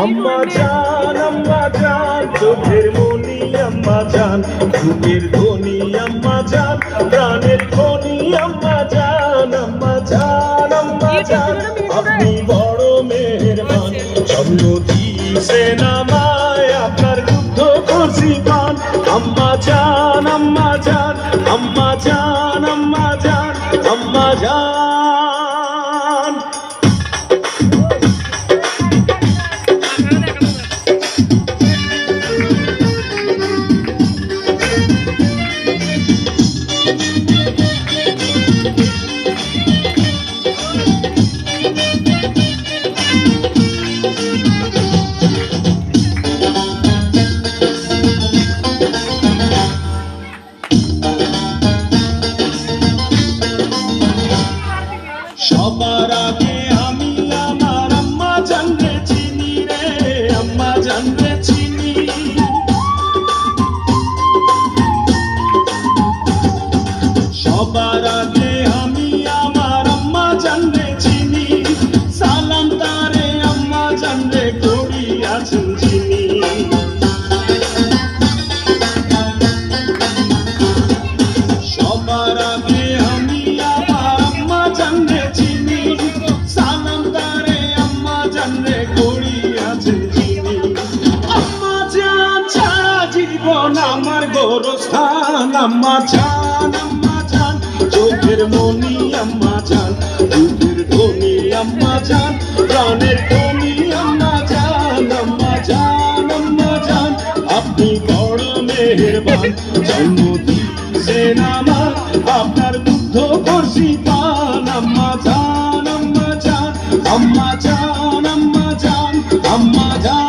আম্মা জান চোখের মনি আম্মা জান বুকের ধ্বনি আম্মা জান প্রাণের ধ্বনি আম্মা জান আপনি বড় মেহেরবান জন্ম দিয়েছেন আমায় আপনার বুদ্ধ খুশি পান আম্মা জান আম্মা জান আম্মা জান আম্মা জান আম্মা জান। সবার আগে আমি আমার আম্মা জানতে চিনি রে আম্মা জানতে চিনি সবার আগে আমি আমার আম্মা জানতে চিনি সালাম তারে আম্মা জানতে করি আছেন চিনি সবার আগে আমি আমার আম্মা জানতে চিনি সালাম তারে আম্মা জানতে করি আছেন চিনি আম্মা জান ছাড়া জীবন আমার গোরস্থান আম্মা জান চোখের মনি আম্মা জান বুকের ধ্বনি আম্মা জান প্রাণের ধ্বনি আম্মা জান আপনি বড় মেহেরবান জন্ম দিয়েছেন আমার আপনার বুদ্ধ খুশি পান আম্মা জান আম্মা জান আম্মা জান আম্মা জান আম্মা জান।